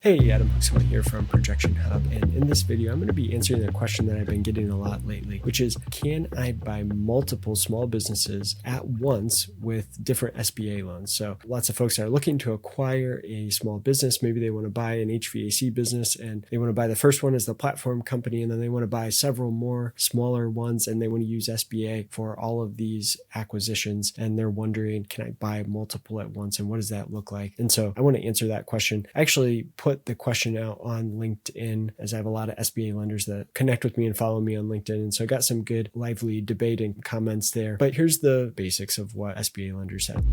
Hey, Adam Huxley here from ProjectionHub, and in this video I'm going to be answering a question that I've been getting a lot lately, which is, can I buy multiple small businesses at once with different SBA loans? So lots of folks are looking to acquire a small business. Maybe they want to buy an HVAC business and they want to buy the first one as the platform company, and then they want to buy several more smaller ones, and they want to use SBA for all of these acquisitions, and they're wondering, can I buy multiple at once, and what does that look like? And so I want to answer that question. I actually put the question out on LinkedIn, as I have a lot of SBA lenders that connect with me and follow me on LinkedIn. And so I got some good lively debate and comments there. But here's the basics of what SBA lenders said.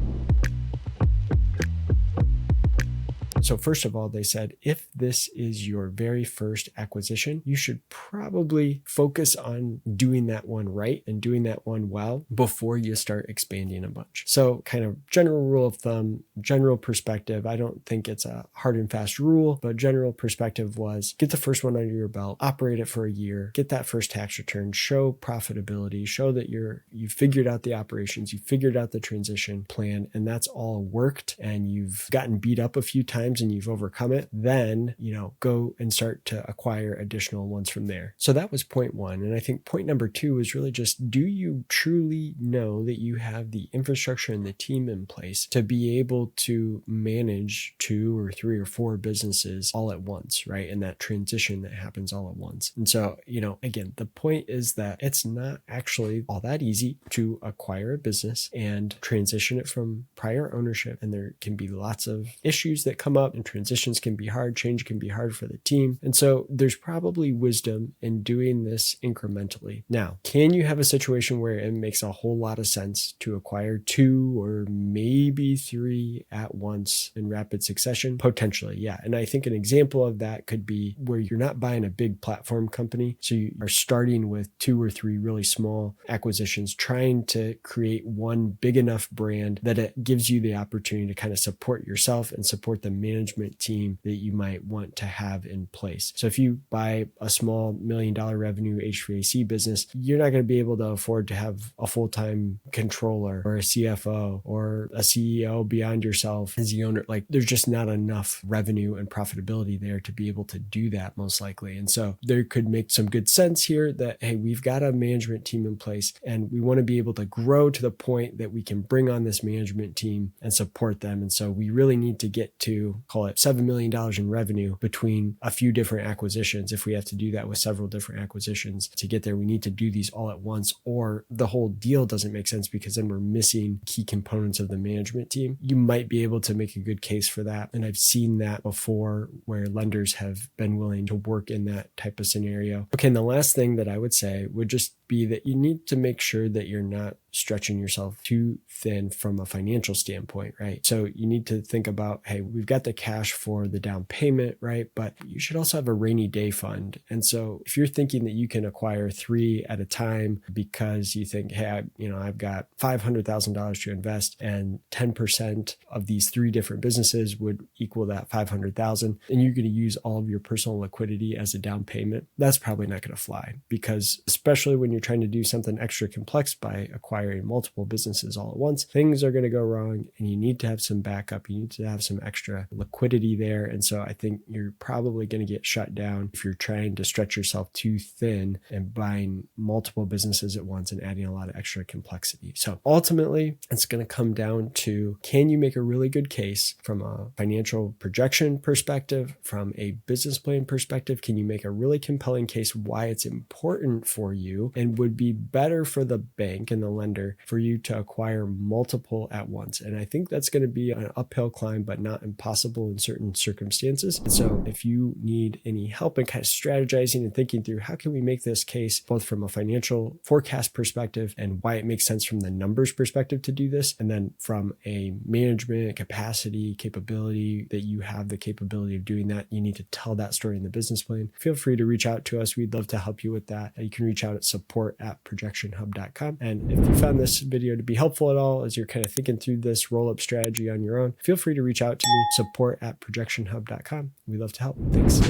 So first of all, they said, if this is your very first acquisition, you should probably focus on doing that one right and doing that one well before you start expanding a bunch. So kind of general rule of thumb, general perspective. I don't think it's a hard and fast rule, but general perspective was get the first one under your belt, operate it for a year, get that first tax return, show profitability, show that you figured out the operations, you figured out the transition plan, and that's all worked, and you've gotten beat up a few times and you've overcome it, then, go and start to acquire additional ones from there. So that was point one. And I think point number two is really just, do you truly know that you have the infrastructure and the team in place to be able to manage 2 or 3 or 4 businesses all at once, right? And that transition that happens all at once. And so, again, the point is that it's not actually all that easy to acquire a business and transition it from prior ownership. And there can be lots of issues that come up, and transitions can be hard, change can be hard for the team. And so there's probably wisdom in doing this incrementally. Now, can you have a situation where it makes a whole lot of sense to acquire 2 or maybe 3 at once in rapid succession? Potentially, yeah. And I think an example of that could be where you're not buying a big platform company. So you are starting with 2 or 3 really small acquisitions, trying to create one big enough brand that it gives you the opportunity to kind of support yourself and support the management team that you might want to have in place. So if you buy a small $1 million revenue HVAC business, you're not going to be able to afford to have a full-time controller or a CFO or a CEO beyond yourself as the owner. Like, there's just not enough revenue and profitability there to be able to do that, most likely. And so there could make some good sense here that, hey, we've got a management team in place and we want to be able to grow to the point that we can bring on this management team and support them. And so we really need to get to, call it $7 million in revenue between a few different acquisitions. If we have to do that with several different acquisitions to get there, we need to do these all at once, or the whole deal doesn't make sense because then we're missing key components of the management team. You might be able to make a good case for that. And I've seen that before where lenders have been willing to work in that type of scenario. Okay, and the last thing that I would say would just be that you need to make sure that you're not stretching yourself too thin from a financial standpoint, right? So you need to think about, hey, we've got the cash for the down payment, right? But you should also have a rainy day fund. And so if you're thinking that you can acquire 3 at a time because you think, hey, I've got $500,000 to invest, and 10% of these 3 different businesses would equal that $500,000, and you're going to use all of your personal liquidity as a down payment, that's probably not going to fly, because especially when you're trying to do something extra complex by acquiring multiple businesses all at once, things are going to go wrong, and you need to have some backup. You need to have some extra liquidity there. And so I think you're probably going to get shut down if you're trying to stretch yourself too thin and buying multiple businesses at once and adding a lot of extra complexity. So ultimately, it's going to come down to, can you make a really good case from a financial projection perspective, from a business plan perspective? Can you make a really compelling case why it's important for you and would be better for the bank and the lender for you to acquire multiple at once? And I think that's going to be an uphill climb, but not impossible in certain circumstances. And so if you need any help in kind of strategizing and thinking through, how can we make this case both from a financial forecast perspective and why it makes sense from the numbers perspective to do this, and then from a management capacity, capability, that you have the capability of doing that, you need to tell that story in the business plan. Feel free to reach out to us. We'd love to help you with that. You can reach out at support@ProjectionHub.com. And if you found this video to be helpful at all as you're kind of thinking through this roll-up strategy on your own, feel free to reach out to me, support@ProjectionHub.com. We'd love to help. Thanks.